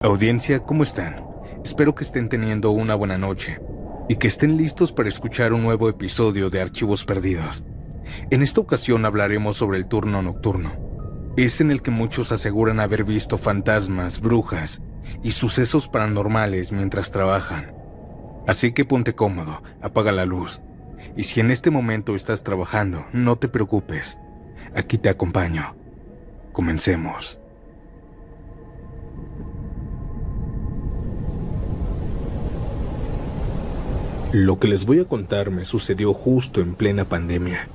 Audiencia, ¿cómo están? Espero que estén teniendo una buena noche y que estén listos para escuchar un nuevo episodio de Archivos Perdidos. En esta ocasión hablaremos sobre el turno nocturno. Es en el que muchos aseguran haber visto fantasmas, brujas y sucesos paranormales mientras trabajan. Así que ponte cómodo, apaga la luz. Y si en este momento estás trabajando, no te preocupes. Aquí te acompaño. Comencemos. Lo que les voy a contar me sucedió justo en plena pandemia.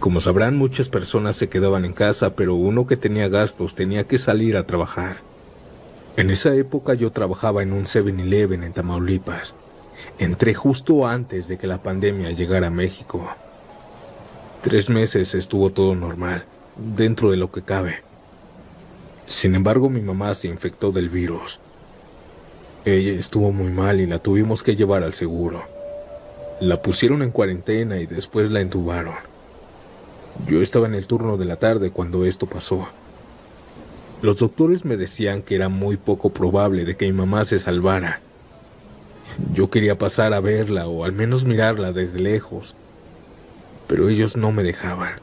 Como sabrán, muchas personas se quedaban en casa, pero uno que tenía gastos tenía que salir a trabajar. En esa época yo trabajaba en un 7-Eleven en Tamaulipas. Entré justo antes de que la pandemia llegara a México. 3 meses estuvo todo normal, dentro de lo que cabe. Sin embargo, mi mamá se infectó del virus. Ella estuvo muy mal y la tuvimos que llevar al seguro. La pusieron en cuarentena y después la entubaron. Yo estaba en el turno de la tarde cuando esto pasó. Los doctores me decían que era muy poco probable de que mi mamá se salvara. Yo quería pasar a verla o al menos mirarla desde lejos, pero ellos no me dejaban.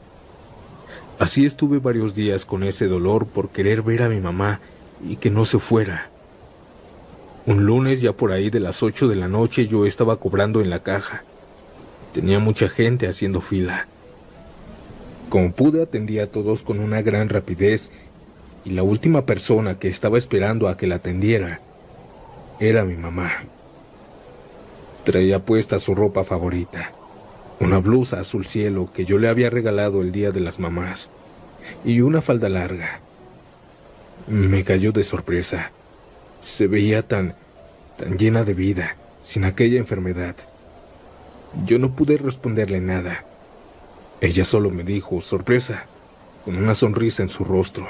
Así estuve varios días con ese dolor por querer ver a mi mamá y que no se fuera. Un lunes, ya por ahí de las 8 de la noche, yo estaba cobrando en la caja. Tenía mucha gente haciendo fila. Como pude, atendí a todos con una gran rapidez y la última persona que estaba esperando a que la atendiera era mi mamá. Traía puesta su ropa favorita, una blusa azul cielo que yo le había regalado el Día de las Mamás y una falda larga. Me cayó de sorpresa. Se veía tan llena de vida, sin aquella enfermedad. Yo no pude responderle nada. Ella solo me dijo, sorpresa, con una sonrisa en su rostro.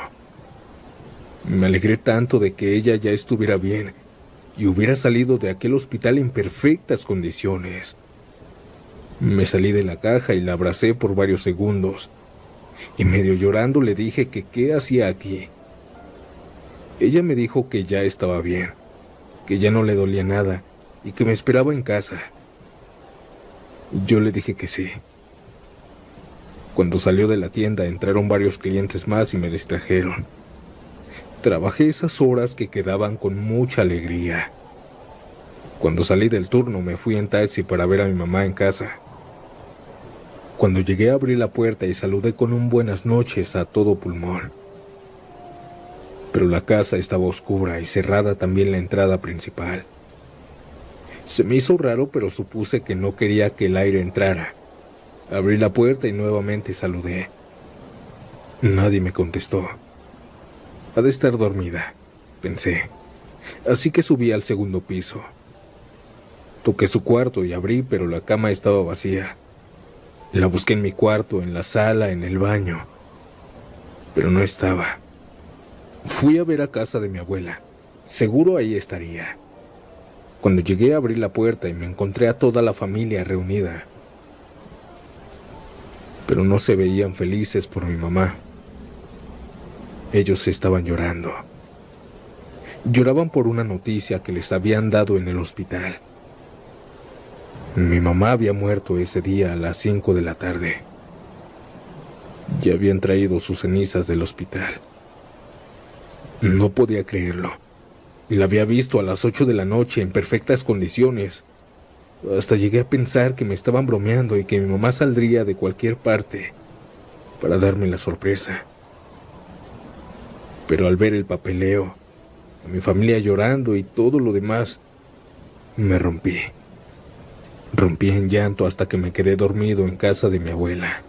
Me alegré tanto de que ella ya estuviera bien y hubiera salido de aquel hospital en perfectas condiciones. Me salí de la caja y la abracé por varios segundos, y medio llorando le dije que qué hacía aquí. Ella me dijo que ya estaba bien, que ya no le dolía nada y que me esperaba en casa. Yo le dije que sí. Cuando salió de la tienda entraron varios clientes más y me distrajeron. Trabajé esas horas que quedaban con mucha alegría. Cuando salí del turno me fui en taxi para ver a mi mamá en casa. Cuando llegué abrí la puerta y saludé con un buenas noches a todo pulmón. Pero la casa estaba oscura y cerrada también la entrada principal. Se me hizo raro, pero supuse que no quería que el aire entrara. Abrí la puerta y nuevamente saludé. Nadie me contestó. Ha de estar dormida, pensé. Así que subí al segundo piso. Toqué su cuarto y abrí, pero la cama estaba vacía. La busqué en mi cuarto, en la sala, en el baño, pero no estaba. Fui a ver a casa de mi abuela. Seguro ahí estaría. Cuando llegué abrí la puerta y me encontré a toda la familia reunida. Pero no se veían felices por mi mamá. Ellos estaban llorando. Lloraban por una noticia que les habían dado en el hospital. Mi mamá había muerto ese día a las 5 de la tarde. Ya habían traído sus cenizas del hospital. No podía creerlo. La había visto a las 8 de la noche en perfectas condiciones. Hasta llegué a pensar que me estaban bromeando y que mi mamá saldría de cualquier parte para darme la sorpresa. Pero al ver el papeleo, a mi familia llorando y todo lo demás, me rompí. Rompí en llanto hasta que me quedé dormido en casa de mi abuela.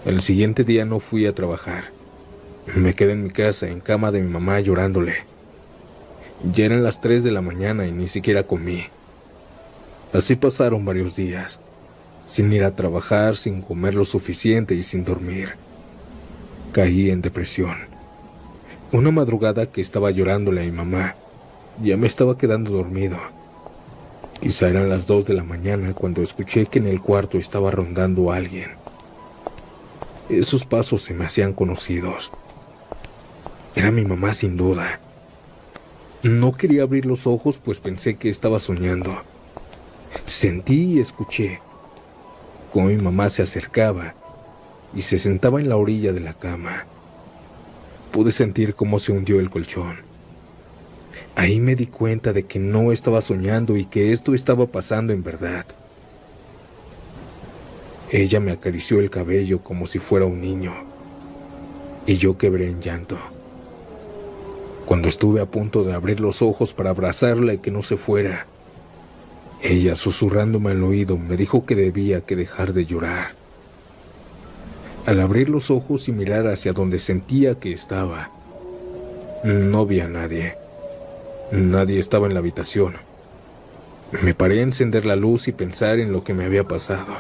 El siguiente día no fui a trabajar. Me quedé en mi casa, en cama de mi mamá, llorándole. Ya eran las 3 de la mañana y ni siquiera comí. Así pasaron varios días, sin ir a trabajar, sin comer lo suficiente y sin dormir. Caí en depresión. Una madrugada que estaba llorándole a mi mamá, ya me estaba quedando dormido. Quizá eran las 2 de la mañana cuando escuché que en el cuarto estaba rondando alguien. Esos pasos se me hacían conocidos. Era mi mamá sin duda. No quería abrir los ojos, pues pensé que estaba soñando. Sentí y escuché cómo mi mamá se acercaba y se sentaba en la orilla de la cama. Pude sentir cómo se hundió el colchón. Ahí me di cuenta de que no estaba soñando y que esto estaba pasando en verdad. Ella me acarició el cabello como si fuera un niño, y yo quebré en llanto. Cuando estuve a punto de abrir los ojos para abrazarla y que no se fuera, ella, susurrándome al oído, me dijo que debía que dejar de llorar. Al abrir los ojos y mirar hacia donde sentía que estaba, no vi a nadie. Nadie estaba en la habitación. Me paré a encender la luz y pensar en lo que me había pasado.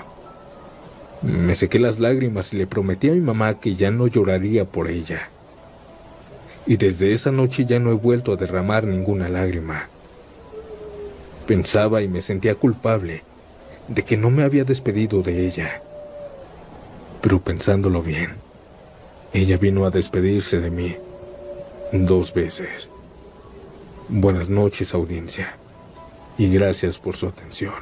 Me sequé las lágrimas y le prometí a mi mamá que ya no lloraría por ella. Y desde esa noche ya no he vuelto a derramar ninguna lágrima. Pensaba y me sentía culpable de que no me había despedido de ella. Pero pensándolo bien, ella vino a despedirse de mí 2 veces. Buenas noches, audiencia, y gracias por su atención.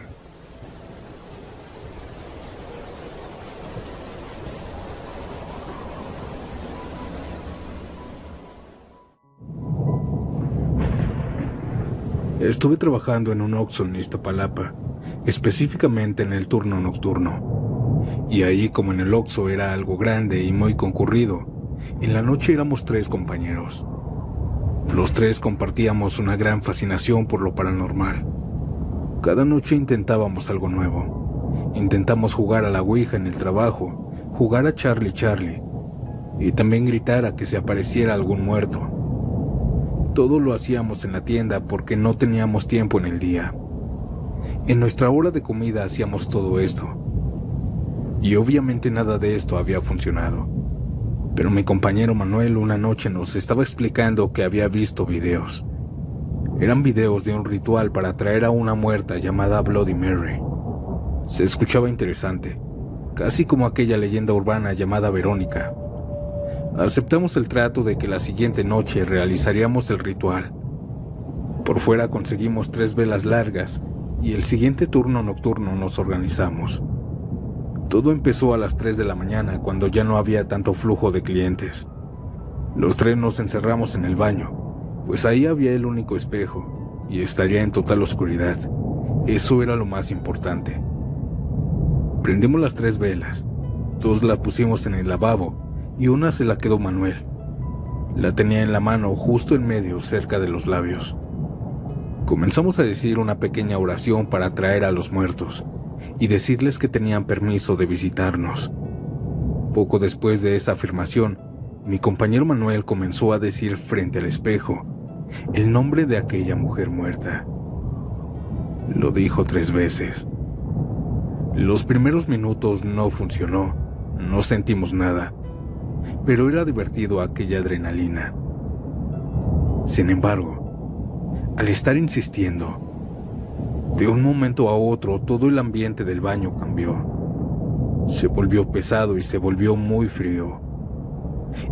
Estuve trabajando en un Oxxo en Iztapalapa, específicamente en el turno nocturno. Y ahí, como en el Oxxo era algo grande y muy concurrido, en la noche éramos 3 compañeros. Los 3 compartíamos una gran fascinación por lo paranormal. Cada noche intentábamos algo nuevo. Intentamos jugar a la Ouija en el trabajo, jugar a Charlie Charlie, y también gritar a que se apareciera algún muerto. Todo lo hacíamos en la tienda porque no teníamos tiempo en el día. En nuestra hora de comida hacíamos todo esto. Y obviamente nada de esto había funcionado. Pero mi compañero Manuel una noche nos estaba explicando que había visto videos. Eran videos de un ritual para atraer a una muerta llamada Bloody Mary. Se escuchaba interesante, casi como aquella leyenda urbana llamada Verónica. Aceptamos el trato de que la siguiente noche realizaríamos el ritual. Por fuera conseguimos 3 velas largas y el siguiente turno nocturno nos organizamos. Todo empezó a las 3 de la mañana cuando ya no había tanto flujo de clientes. Los 3 nos encerramos en el baño, pues ahí había el único espejo y estaría en total oscuridad. Eso era lo más importante. Prendimos las 3 velas, 2 las pusimos en el lavabo y una se la quedó Manuel. La tenía en la mano justo en medio, cerca de los labios. Comenzamos a decir una pequeña oración para atraer a los muertos y decirles que tenían permiso de visitarnos. Poco después de esa afirmación, mi compañero Manuel comenzó a decir frente al espejo el nombre de aquella mujer muerta. Lo dijo 3 veces. Los primeros minutos no funcionó, no sentimos nada, pero era divertido aquella adrenalina. Sin embargo, al estar insistiendo, de un momento a otro todo el ambiente del baño cambió. Se volvió pesado y se volvió muy frío.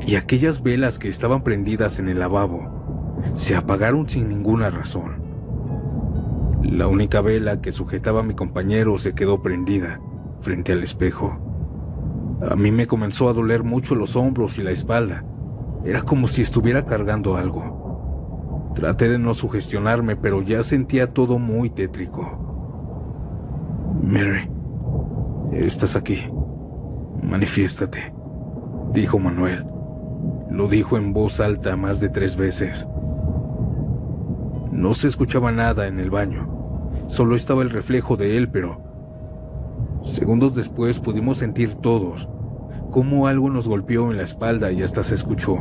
Y aquellas velas que estaban prendidas en el lavabo se apagaron sin ninguna razón. La única vela que sujetaba a mi compañero se quedó prendida frente al espejo. A mí me comenzó a doler mucho los hombros y la espalda. Era como si estuviera cargando algo. Traté de no sugestionarme, pero ya sentía todo muy tétrico. Mary, estás aquí. Manifiéstate, dijo Manuel. Lo dijo en voz alta más de 3 veces. No se escuchaba nada en el baño. Solo estaba el reflejo de él, pero segundos después pudimos sentir todos cómo algo nos golpeó en la espalda y hasta se escuchó.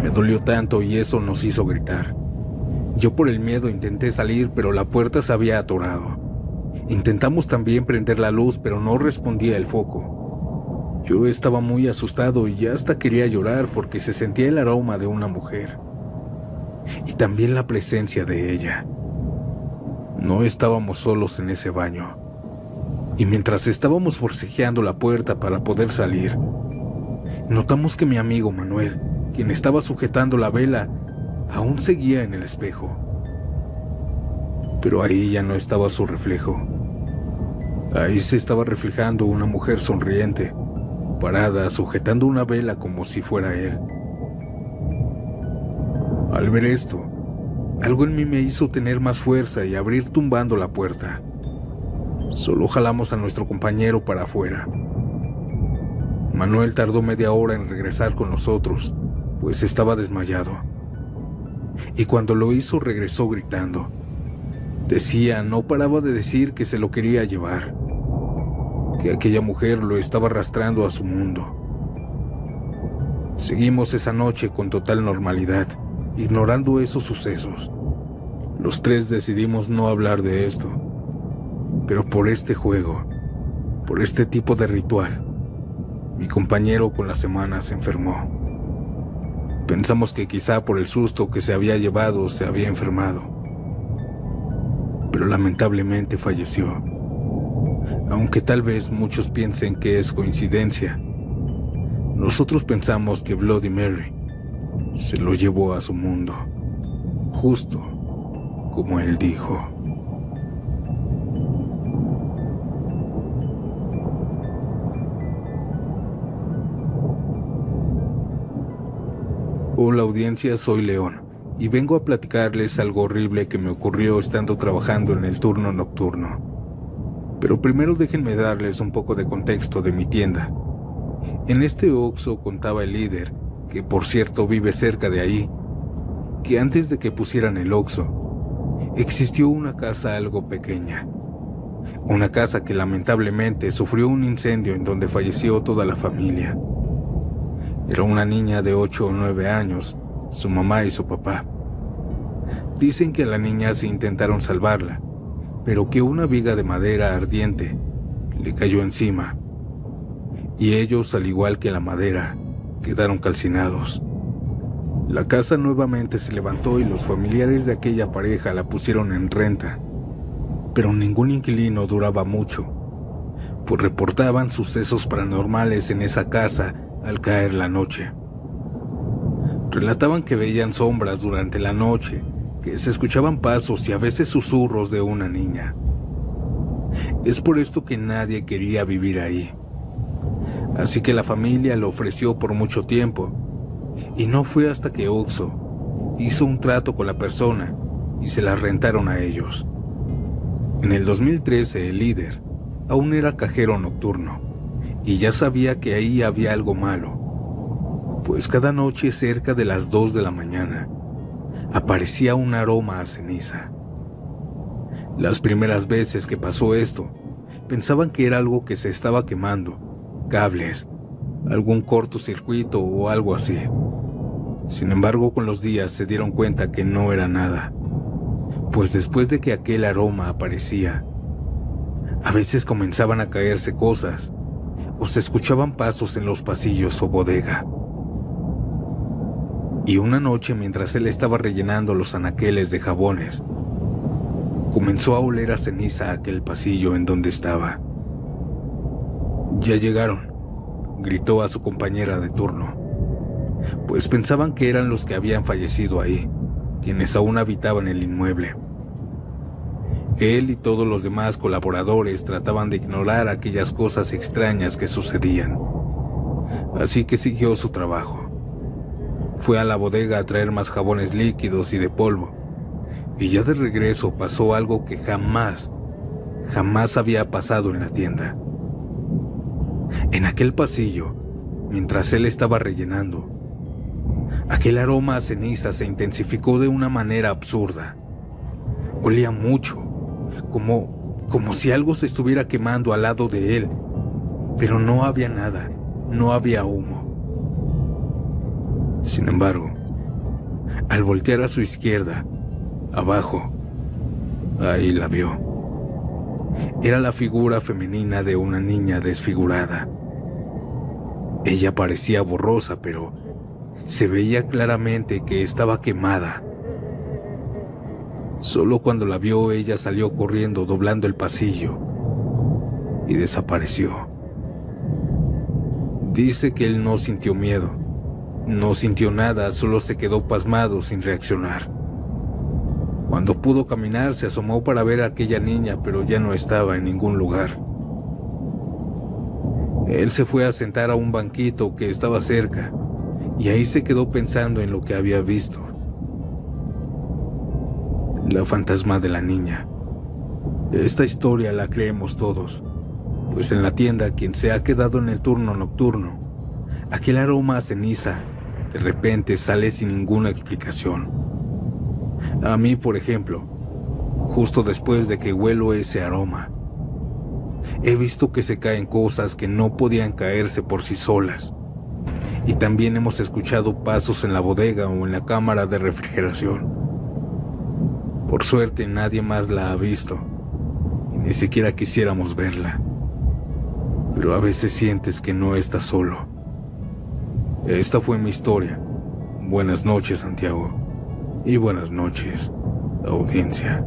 Me dolió tanto y eso nos hizo gritar. Yo por el miedo intenté salir, pero la puerta se había atorado. Intentamos también prender la luz, pero no respondía el foco. Yo estaba muy asustado y ya hasta quería llorar porque se sentía el aroma de una mujer. Y también la presencia de ella. No estábamos solos en ese baño. Y mientras estábamos forcejeando la puerta para poder salir, notamos que mi amigo Manuel, quien estaba sujetando la vela, aún seguía en el espejo. Pero ahí ya no estaba su reflejo. Ahí se estaba reflejando una mujer sonriente, parada, sujetando una vela como si fuera él. Al ver esto, algo en mí me hizo tener más fuerza y abrir tumbando la puerta. Solo jalamos a nuestro compañero para afuera. Manuel tardó media hora en regresar con nosotros, pues estaba desmayado. Y cuando lo hizo regresó gritando. No paraba de decir que se lo quería llevar, que aquella mujer lo estaba arrastrando a su mundo. Seguimos esa noche con total normalidad, ignorando esos sucesos. Los tres decidimos no hablar de esto, pero por este juego, por este tipo de ritual, mi compañero con las semanas se enfermó. Pensamos que quizá por el susto que se había llevado se había enfermado, pero lamentablemente falleció. Aunque tal vez muchos piensen que es coincidencia, nosotros pensamos que Bloody Mary se lo llevó a su mundo, justo como él dijo. Hola audiencia, soy León y vengo a platicarles algo horrible que me ocurrió estando trabajando en el turno nocturno. Pero primero déjenme darles un poco de contexto de mi tienda. En este Oxxo contaba el líder, que por cierto vive cerca de ahí, que antes de que pusieran el Oxxo, existió una casa algo pequeña. Una casa que lamentablemente sufrió un incendio en donde falleció toda la familia. Era una niña de 8 o 9 años, su mamá y su papá. Dicen que a la niña se intentaron salvarla, pero que una viga de madera ardiente le cayó encima, y ellos, al igual que la madera, quedaron calcinados. La casa nuevamente se levantó y los familiares de aquella pareja la pusieron en renta, pero ningún inquilino duraba mucho, pues reportaban sucesos paranormales en esa casa al caer la noche. Relataban que veían sombras durante la noche, que se escuchaban pasos y a veces susurros de una niña. Es por esto que nadie quería vivir ahí. Así que la familia lo ofreció por mucho tiempo, y no fue hasta que Oxxo hizo un trato con la persona y se la rentaron a ellos. En el 2013 el líder aún era cajero nocturno y ya sabía que ahí había algo malo, pues cada noche cerca de las 2 de la mañana aparecía un aroma a ceniza. Las primeras veces que pasó esto, pensaban que era algo que se estaba quemando, cables, algún cortocircuito o algo así. Sin embargo, con los días se dieron cuenta que no era nada, pues después de que aquel aroma aparecía, a veces comenzaban a caerse cosas o se escuchaban pasos en los pasillos o bodega. Y una noche, mientras él estaba rellenando los anaqueles de jabones, comenzó a oler a ceniza aquel pasillo en donde estaba. «Ya llegaron», gritó a su compañera de turno, pues pensaban que eran los que habían fallecido ahí, quienes aún habitaban el inmueble. Él y todos los demás colaboradores trataban de ignorar aquellas cosas extrañas que sucedían, así que siguió su trabajo. Fue a la bodega a traer más jabones líquidos y de polvo, y ya de regreso pasó algo que jamás había pasado en la tienda. En aquel pasillo, mientras él estaba rellenando, aquel aroma a ceniza se intensificó de una manera absurda. Olía mucho, como si algo se estuviera quemando al lado de él, pero no había nada, no había humo. Sin embargo, al voltear a su izquierda, abajo, ahí la vio. Era la figura femenina de una niña desfigurada. Ella parecía borrosa, pero se veía claramente que estaba quemada. Solo cuando la vio, ella salió corriendo doblando el pasillo y desapareció. Dice que él no sintió miedo, No sintió nada, solo se quedó pasmado sin reaccionar. Cuando pudo caminar, se asomó para ver a aquella niña, pero ya no estaba en ningún lugar. Él se fue a sentar a un banquito que estaba cerca, y ahí se quedó pensando en lo que había visto. La fantasma de la niña. Esta historia la creemos todos, pues en la tienda quien se ha quedado en el turno nocturno, aquel aroma a ceniza de repente sale sin ninguna explicación. A mí, por ejemplo, justo después de que huelo ese aroma, he visto que se caen cosas que no podían caerse por sí solas. Y también hemos escuchado pasos en la bodega o en la cámara de refrigeración. Por suerte nadie más la ha visto, y ni siquiera quisiéramos verla. Pero a veces sientes que no estás solo. Esta fue mi historia. Buenas noches, Santiago. Y buenas noches, audiencia.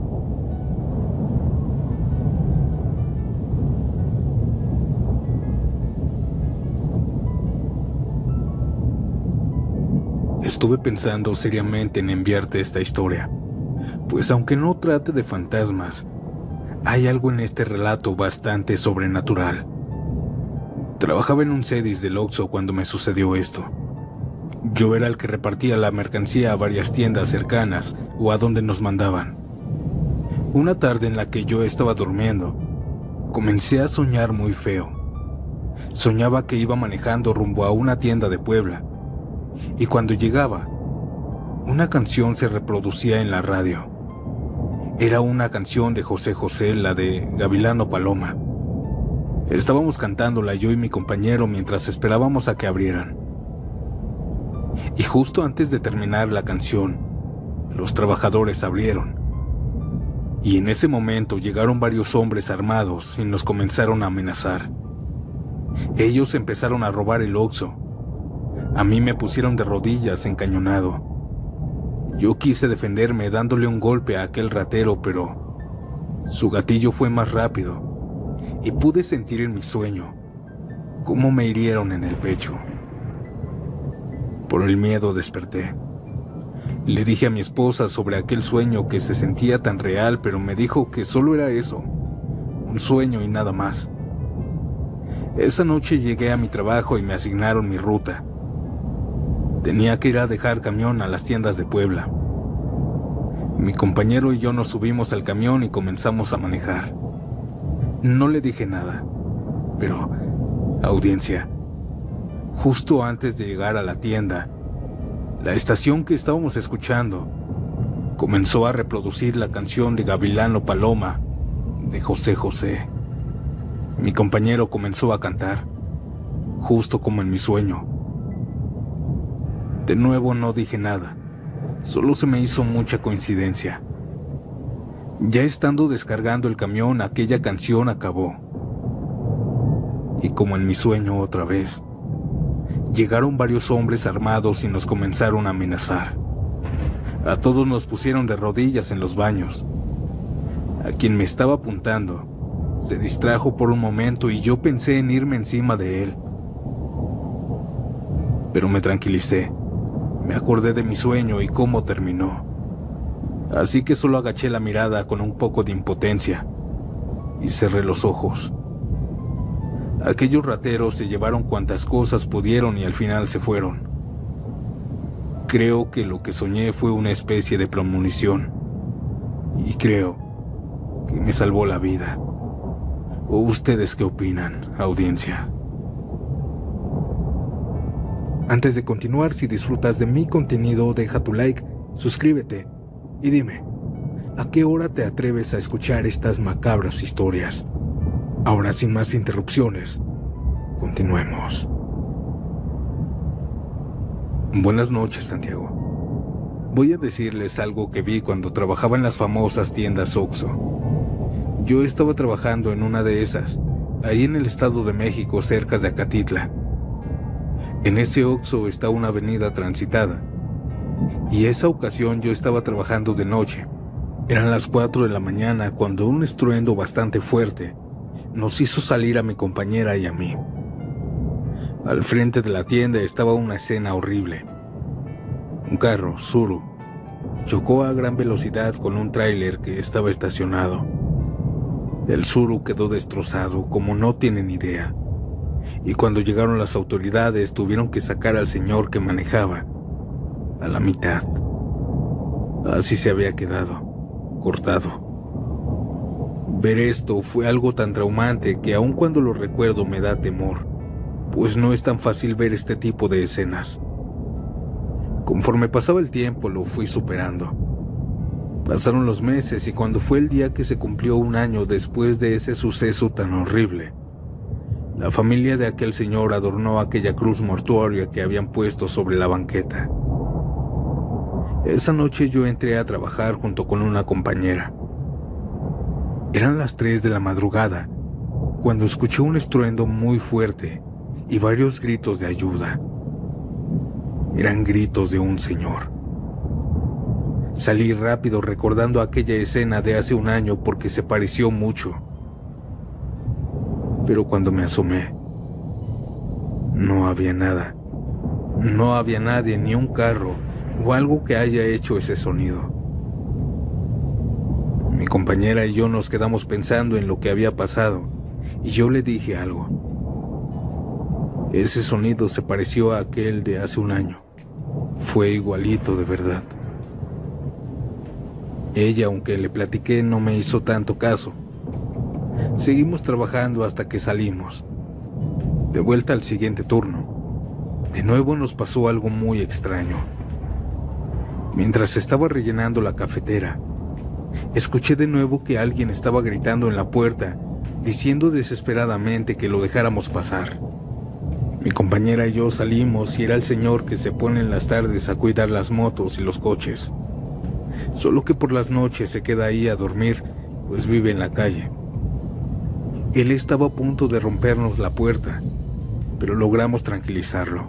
Estuve pensando seriamente en enviarte esta historia, pues aunque no trate de fantasmas, hay algo en este relato bastante sobrenatural. Trabajaba en un Cedis del Oxxo cuando me sucedió esto. Yo era el que repartía la mercancía a varias tiendas cercanas o a donde nos mandaban. Una tarde en la que yo estaba durmiendo, comencé a soñar muy feo. Soñaba que iba manejando rumbo a una tienda de Puebla, y cuando llegaba, una canción se reproducía en la radio. Era una canción de José José, la de Gavilano Paloma. Estábamos cantándola yo y mi compañero mientras esperábamos a que abrieran. Y justo antes de terminar la canción, los trabajadores abrieron. Y en ese momento llegaron varios hombres armados y nos comenzaron a amenazar. Ellos empezaron a robar el Oxxo. A mí me pusieron de rodillas encañonado. Yo quise defenderme dándole un golpe a aquel ratero, pero su gatillo fue más rápido y pude sentir en mi sueño cómo me hirieron en el pecho. Por el miedo desperté. Le dije a mi esposa sobre aquel sueño que se sentía tan real, pero me dijo que solo era eso, un sueño y nada más. Esa noche llegué a mi trabajo y me asignaron mi ruta. Tenía que ir a dejar camión a las tiendas de Puebla. Mi compañero y yo nos subimos al camión y comenzamos a manejar. No le dije nada, pero, audiencia, justo antes de llegar a la tienda, la estación que estábamos escuchando comenzó a reproducir la canción de Gavilano Paloma de José José. Mi compañero comenzó a cantar, justo como en mi sueño. De nuevo no dije nada, solo se me hizo mucha coincidencia. Ya estando descargando el camión, aquella canción acabó. Y como en mi sueño otra vez, llegaron varios hombres armados y nos comenzaron a amenazar. A todos nos pusieron de rodillas en los baños. A quien me estaba apuntando se distrajo por un momento y yo pensé en irme encima de él. Pero me tranquilicé. Me acordé de mi sueño y cómo terminó. Así que solo agaché la mirada con un poco de impotencia y cerré los ojos. Aquellos rateros se llevaron cuantas cosas pudieron y al final se fueron. Creo que lo que soñé fue una especie de premonición. Y creo que me salvó la vida. ¿O ustedes qué opinan, audiencia? Antes de continuar, si disfrutas de mi contenido, deja tu like, suscríbete y dime, ¿a qué hora te atreves a escuchar estas macabras historias? Ahora, sin más interrupciones, continuemos. Buenas noches, Santiago. Voy a decirles algo que vi cuando trabajaba en las famosas tiendas Oxxo. Yo estaba trabajando en una de esas, ahí en el Estado de México, cerca de Acatitla. En ese Oxxo está una avenida transitada, y esa ocasión yo estaba trabajando de noche. Eran las 4 de la mañana cuando un estruendo bastante fuerte nos hizo salir a mi compañera y a mí. Al frente de la tienda estaba una escena horrible. Un carro, Tsuru, chocó a gran velocidad con un tráiler que estaba estacionado. El Tsuru quedó destrozado como no tienen idea, y cuando llegaron las autoridades tuvieron que sacar al señor que manejaba a la mitad. Así se había quedado, cortado. Ver esto fue algo tan traumante que aun cuando lo recuerdo me da temor, pues no es tan fácil ver este tipo de escenas. Conforme pasaba el tiempo lo fui superando. Pasaron los meses y cuando fue el día que se cumplió un año después de ese suceso tan horrible, la familia de aquel señor adornó aquella cruz mortuoria que habían puesto sobre la banqueta. Esa noche yo entré a trabajar junto con una compañera. Eran las 3 de la madrugada cuando escuché un estruendo muy fuerte y varios gritos de ayuda. Eran gritos de un señor. Salí rápido recordando aquella escena de hace un año porque se pareció mucho. Pero cuando me asomé, no había nada. No había nadie, ni un carro o algo que haya hecho ese sonido. Mi compañera y yo nos quedamos pensando en lo que había pasado y yo le dije algo. Ese sonido se pareció a aquel de hace un año. Fue igualito de verdad. Ella, aunque le platiqué, no me hizo tanto caso. Seguimos trabajando hasta que salimos. De vuelta al siguiente turno, de nuevo nos pasó algo muy extraño. Mientras estaba rellenando la cafetera, escuché de nuevo que alguien estaba gritando en la puerta, diciendo desesperadamente que lo dejáramos pasar. Mi compañera y yo salimos y era el señor que se pone en las tardes a cuidar las motos y los coches. Solo que por las noches se queda ahí a dormir, pues vive en la calle. Él estaba a punto de rompernos la puerta, pero logramos tranquilizarlo.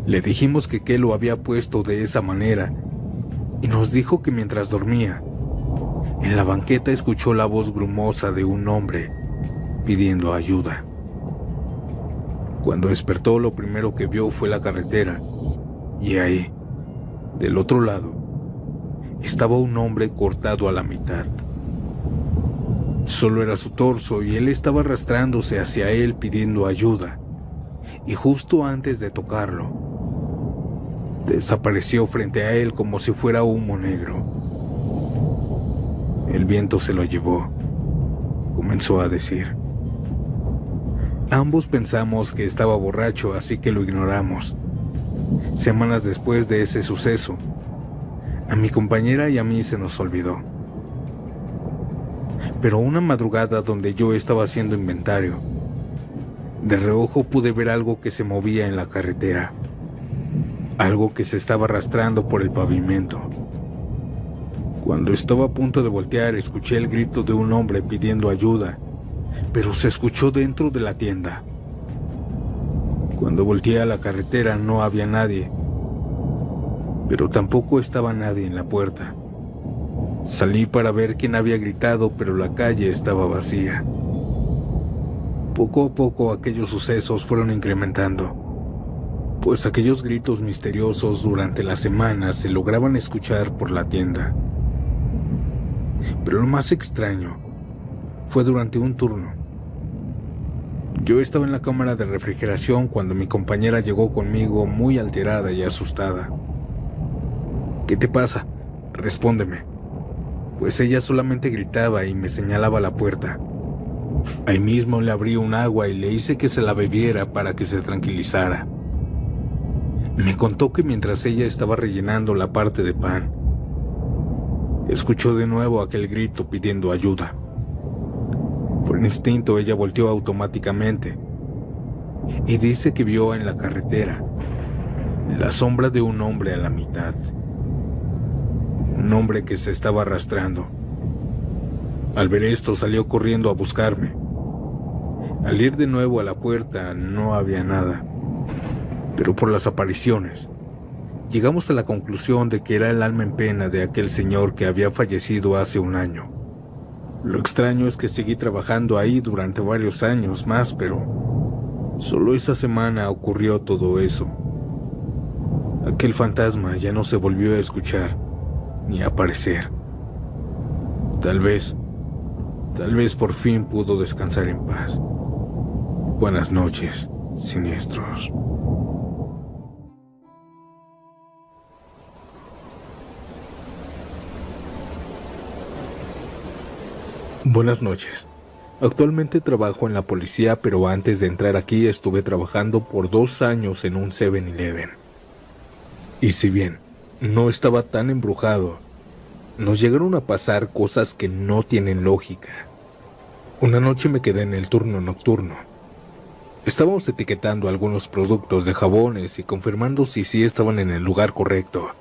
Le dijimos que lo había puesto de esa manera y nos dijo que mientras dormía, en la banqueta escuchó la voz grumosa de un hombre pidiendo ayuda. Cuando despertó, lo primero que vio fue la carretera, y ahí, del otro lado, estaba un hombre cortado a la mitad. Solo era su torso y él estaba arrastrándose hacia él pidiendo ayuda, y justo antes de tocarlo, desapareció frente a él como si fuera humo negro. El viento se lo llevó, comenzó a decir. Ambos pensamos que estaba borracho, así que lo ignoramos. Semanas después de ese suceso, a mi compañera y a mí se nos olvidó. Pero una madrugada donde yo estaba haciendo inventario, de reojo pude ver algo que se movía en la carretera, algo que se estaba arrastrando por el pavimento. Cuando estaba a punto de voltear, escuché el grito de un hombre pidiendo ayuda, pero se escuchó dentro de la tienda. Cuando volteé a la carretera no había nadie, pero tampoco estaba nadie en la puerta. Salí para ver quién había gritado, pero la calle estaba vacía. Poco a poco aquellos sucesos fueron incrementando, pues aquellos gritos misteriosos durante la semana se lograban escuchar por la tienda. Pero lo más extraño fue durante un turno. Yo estaba en la cámara de refrigeración cuando mi compañera llegó conmigo muy alterada y asustada. ¿Qué te pasa? Respóndeme. Pues ella solamente gritaba y me señalaba la puerta. Ahí mismo le abrí un agua y le hice que se la bebiera para que se tranquilizara. Me contó que mientras ella estaba rellenando la parte de pan, escuchó de nuevo aquel grito pidiendo ayuda. Por instinto ella volteó automáticamente y dice que vio en la carretera la sombra de un hombre a la mitad. Un hombre que se estaba arrastrando. Al ver esto salió corriendo a buscarme. Al ir de nuevo a la puerta no había nada, pero por las apariciones llegamos a la conclusión de que era el alma en pena de aquel señor que había fallecido hace un año. Lo extraño es que seguí trabajando ahí durante varios años más, pero Solo esa semana ocurrió todo eso. Aquel fantasma ya no se volvió a escuchar ni a aparecer. Tal vez por fin pudo descansar en paz. Buenas noches, siniestros. Buenas noches. Actualmente trabajo en la policía, pero antes de entrar aquí estuve trabajando por 2 años en un 7-Eleven. Y si bien no estaba tan embrujado, nos llegaron a pasar cosas que no tienen lógica. Una noche me quedé en el turno nocturno. Estábamos etiquetando algunos productos de jabones y confirmando si sí estaban en el lugar correcto.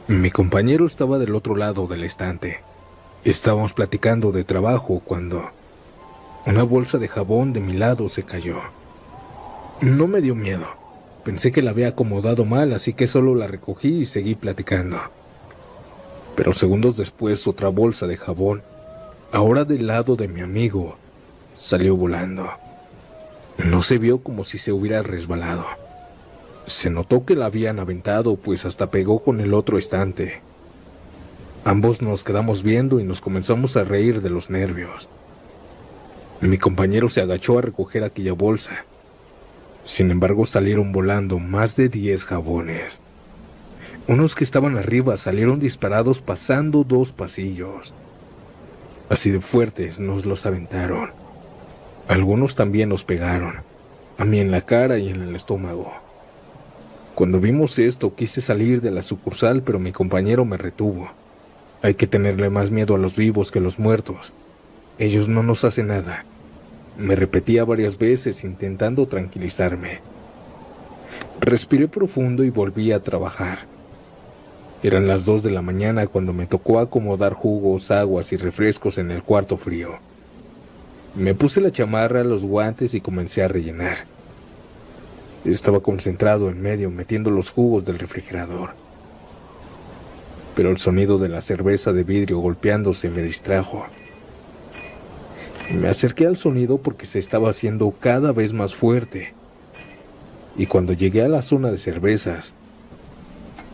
Mi compañero estaba del otro lado del estante. Estábamos platicando de trabajo cuando una bolsa de jabón de mi lado se cayó. No me dio miedo. Pensé que la había acomodado mal, así que solo la recogí y seguí platicando. Pero segundos después, otra bolsa de jabón, ahora del lado de mi amigo, salió volando. No se vio como si se hubiera resbalado. Se notó que la habían aventado, pues hasta pegó con el otro estante. Ambos nos quedamos viendo y nos comenzamos a reír de los nervios. Mi compañero se agachó a recoger aquella bolsa. Sin embargo, salieron volando más de 10 jabones. Unos que estaban arriba salieron disparados pasando 2 pasillos. Así de fuertes nos los aventaron. Algunos también nos pegaron, a mí en la cara y en el estómago. Cuando vimos esto, quise salir de la sucursal, pero mi compañero me retuvo. Hay que tenerle más miedo a los vivos que a los muertos. Ellos no nos hacen nada. Me repetía varias veces intentando tranquilizarme. Respiré profundo y volví a trabajar. Eran las 2 de la mañana cuando me tocó acomodar jugos, aguas y refrescos en el cuarto frío. Me puse la chamarra, los guantes y comencé a rellenar. Estaba concentrado en medio metiendo los jugos del refrigerador. Pero el sonido de la cerveza de vidrio golpeándose me distrajo. Me acerqué al sonido porque se estaba haciendo cada vez más fuerte. Y cuando llegué a la zona de cervezas,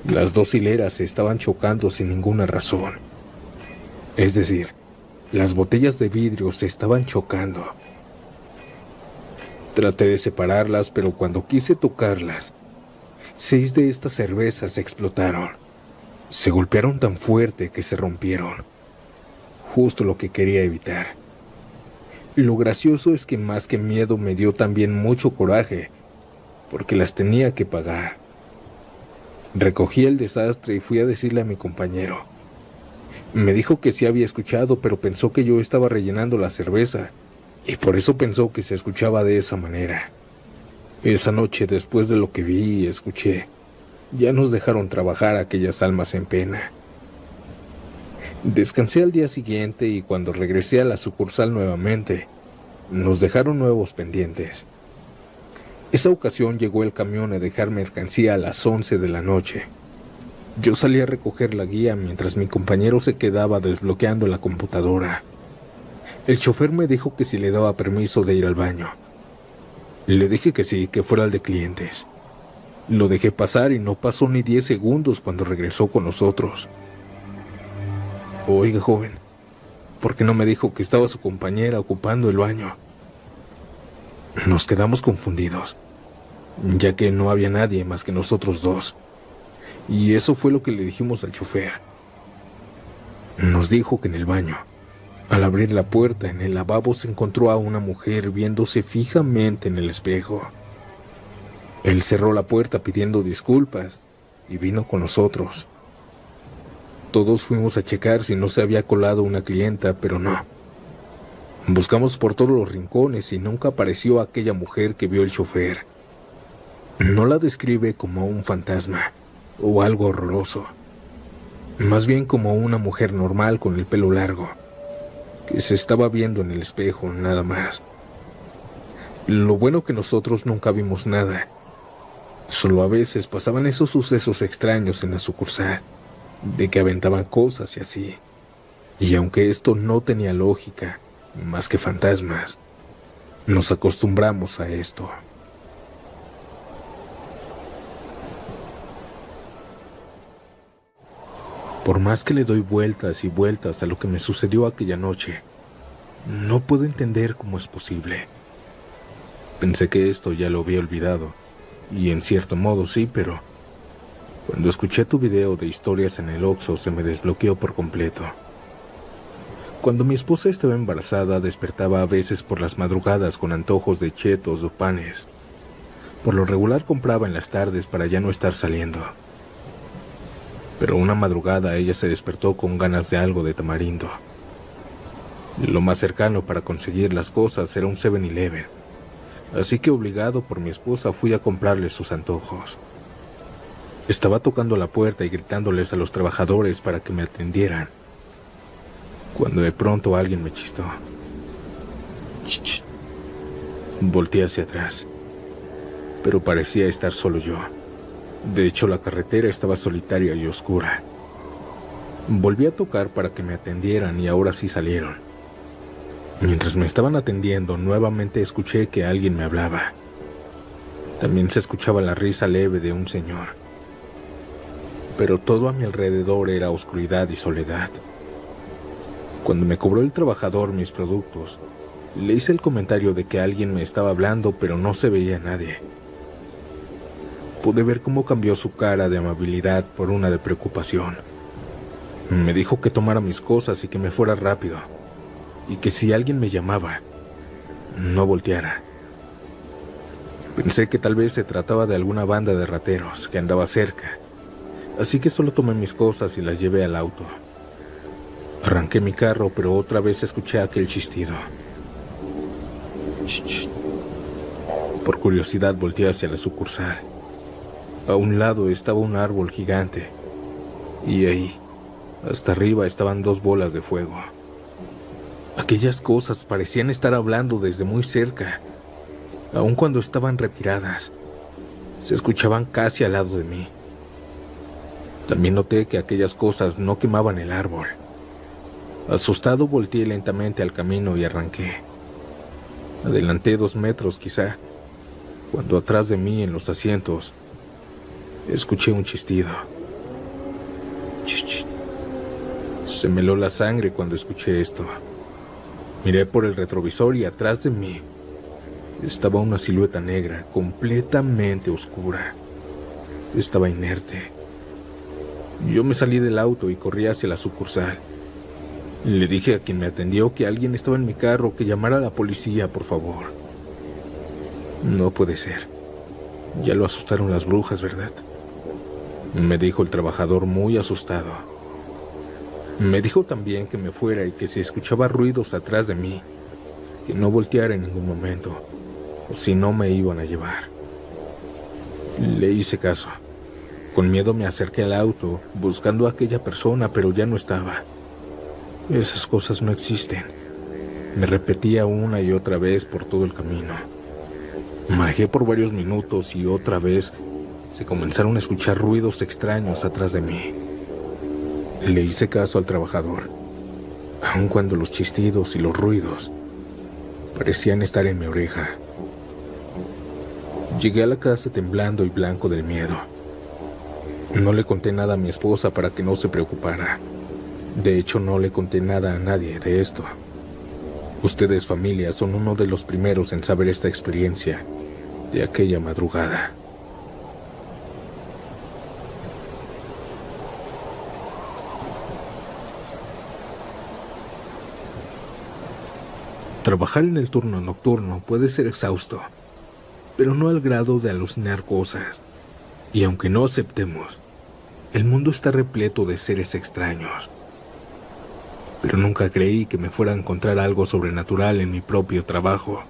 las 2 hileras se estaban chocando sin ninguna razón. Es decir, las botellas de vidrio se estaban chocando. Traté de separarlas, pero cuando quise tocarlas, 6 de estas cervezas explotaron. Se golpearon tan fuerte que se rompieron. Justo lo que quería evitar. Lo gracioso es que más que miedo me dio también mucho coraje, porque las tenía que pagar. Recogí el desastre y fui a decirle a mi compañero. Me dijo que sí había escuchado, pero pensó que yo estaba rellenando la cerveza, y por eso pensó que se escuchaba de esa manera. Esa noche, después de lo que vi y escuché, ya nos dejaron trabajar aquellas almas en pena. Descansé al día siguiente y cuando regresé a la sucursal nuevamente, nos dejaron nuevos pendientes. Esa ocasión llegó el camión a dejar mercancía a las 11 de la noche. Yo salí a recoger la guía mientras mi compañero se quedaba desbloqueando la computadora. El chofer me dijo que si le daba permiso de ir al baño. Le dije que sí, que fuera el de clientes. Lo dejé pasar y no pasó ni 10 segundos cuando regresó con nosotros. Oiga, joven, ¿por qué no me dijo que estaba su compañera ocupando el baño? Nos quedamos confundidos, ya que no había nadie más que nosotros dos. Y eso fue lo que le dijimos al chofer. Nos dijo que en el baño, al abrir la puerta en el lavabo, se encontró a una mujer viéndose fijamente en el espejo. Él cerró la puerta pidiendo disculpas y vino con nosotros. Todos fuimos a checar si no se había colado una clienta, pero no. Buscamos por todos los rincones y nunca apareció aquella mujer que vio el chofer. No la describe como un fantasma o algo horroroso, más bien como una mujer normal con el pelo largo, que se estaba viendo en el espejo nada más. Lo bueno que nosotros nunca vimos nada. Solo a veces pasaban esos sucesos extraños en la sucursal, de que aventaban cosas y así. Y aunque esto no tenía lógica, más que fantasmas, Nos acostumbramos a esto. Por más que le doy vueltas y vueltas a lo que me sucedió aquella noche, no puedo entender cómo es posible. Pensé que esto ya lo había olvidado, y en cierto modo sí, pero cuando escuché tu video de historias en el Oxxo se me desbloqueó por completo. Cuando mi esposa estaba embarazada, despertaba a veces por las madrugadas con antojos de chetos o panes. Por lo regular compraba en las tardes para ya no estar saliendo. Pero una madrugada ella se despertó con ganas de algo de tamarindo. Lo más cercano para conseguir las cosas era un 7-Eleven, así que obligado por mi esposa fui a comprarle sus antojos. Estaba tocando la puerta y gritándoles a los trabajadores para que me atendieran, cuando de pronto alguien me chistó. Ch, ch. Volteé hacia atrás, pero parecía estar solo yo. De hecho, la carretera estaba solitaria y oscura. Volví a tocar para que me atendieran y ahora sí salieron. Mientras me estaban atendiendo, nuevamente escuché que alguien me hablaba. También se escuchaba la risa leve de un señor. Pero todo a mi alrededor era oscuridad y soledad. Cuando me cobró el trabajador mis productos, le hice el comentario de que alguien me estaba hablando, pero no se veía nadie. Pude ver cómo cambió su cara de amabilidad por una de preocupación. Me dijo que tomara mis cosas y que me fuera rápido, y que si alguien me llamaba, no volteara. Pensé que tal vez se trataba de alguna banda de rateros que andaba cerca, así que solo tomé mis cosas y las llevé al auto. Arranqué mi carro, pero otra vez escuché aquel chistido. Ch, ch. Por curiosidad volteé hacia la sucursal. A un lado estaba un árbol gigante, y ahí, hasta arriba, estaban 2 bolas de fuego. Aquellas cosas parecían estar hablando desde muy cerca, aun cuando estaban retiradas. Se escuchaban casi al lado de mí. También noté que aquellas cosas no quemaban el árbol. Asustado volteé lentamente al camino y arranqué. Adelanté 2 metros quizá, cuando atrás de mí en los asientos escuché un chistido. Ch, ch. Se me heló la sangre cuando escuché esto. Miré por el retrovisor y atrás de mí estaba una silueta negra, completamente oscura. Estaba inerte. Yo me salí del auto y corrí hacia la sucursal. Le dije a quien me atendió que alguien estaba en mi carro, que llamara a la policía, por favor. No puede ser. Ya lo asustaron las brujas, ¿verdad?, me dijo el trabajador muy asustado. Me dijo también que me fuera y que si escuchaba ruidos atrás de mí, que no volteara en ningún momento, o si no me iban a llevar. Le hice caso. Con miedo me acerqué al auto, buscando a aquella persona, pero ya no estaba. Esas cosas no existen. Me repetía una y otra vez por todo el camino. Manejé por varios minutos y otra vez se comenzaron a escuchar ruidos extraños atrás de mí. Le hice caso al trabajador, aun cuando los chistidos y los ruidos parecían estar en mi oreja. Llegué a la casa temblando y blanco del miedo. No le conté nada a mi esposa para que no se preocupara. De hecho, no le conté nada a nadie de esto. Ustedes, familia, son uno de los primeros en saber esta experiencia de aquella madrugada. Trabajar en el turno nocturno puede ser exhausto, pero no al grado de alucinar cosas. Y aunque no aceptemos, el mundo está repleto de seres extraños. Pero nunca creí que me fuera a encontrar algo sobrenatural en mi propio trabajo.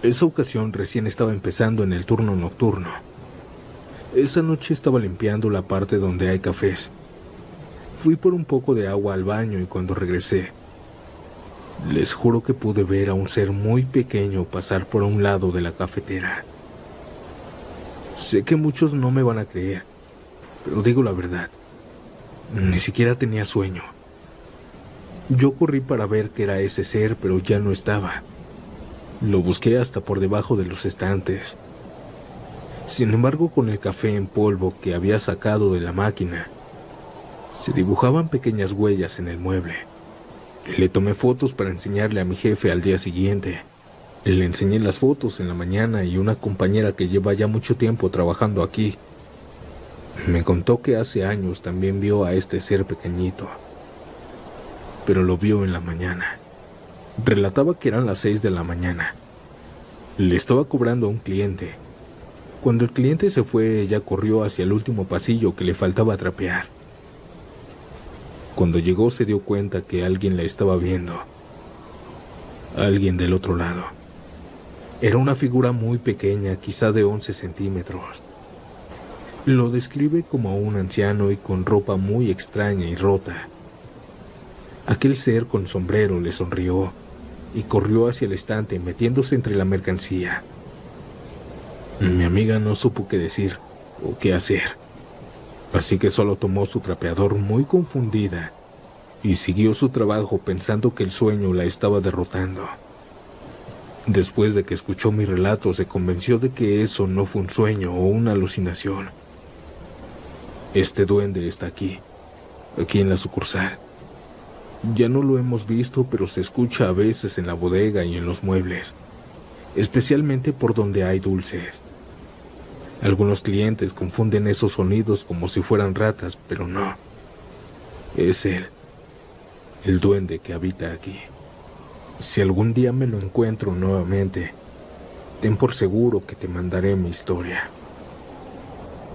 Esa ocasión recién estaba empezando en el turno nocturno. Esa noche estaba limpiando la parte donde hay cafés. Fui por un poco de agua al baño y cuando regresé, les juro que pude ver a un ser muy pequeño pasar por un lado de la cafetera. Sé que muchos no me van a creer, pero digo la verdad. Ni siquiera tenía sueño. Yo corrí para ver qué era ese ser, pero ya no estaba. Lo busqué hasta por debajo de los estantes. Sin embargo, con el café en polvo que había sacado de la máquina, se dibujaban pequeñas huellas en el mueble. Le tomé fotos para enseñarle a mi jefe al día siguiente. Le enseñé las fotos en la mañana y una compañera que lleva ya mucho tiempo trabajando aquí me contó que hace años también vio a este ser pequeñito, pero lo vio en la mañana. Relataba que eran las 6 de la mañana. Le estaba cobrando a un cliente. Cuando el cliente se fue, ella corrió hacia el último pasillo que le faltaba trapear. Cuando llegó se dio cuenta que alguien la estaba viendo. Alguien del otro lado. Era una figura muy pequeña, quizá de 11 centímetros. Lo describe como un anciano y con ropa muy extraña y rota. Aquel ser con sombrero le sonrió y corrió hacia el estante metiéndose entre la mercancía. Mi amiga no supo qué decir o qué hacer, así que solo tomó su trapeador muy confundida y siguió su trabajo pensando que el sueño la estaba derrotando. Después de que escuchó mi relato, se convenció de que eso no fue un sueño o una alucinación. Este duende está aquí en la sucursal. Ya no lo hemos visto, pero se escucha a veces en la bodega y en los muebles, especialmente por donde hay dulces. Algunos clientes confunden esos sonidos como si fueran ratas, pero no. Es él, el duende que habita aquí. Si algún día me lo encuentro nuevamente, ten por seguro que te mandaré mi historia.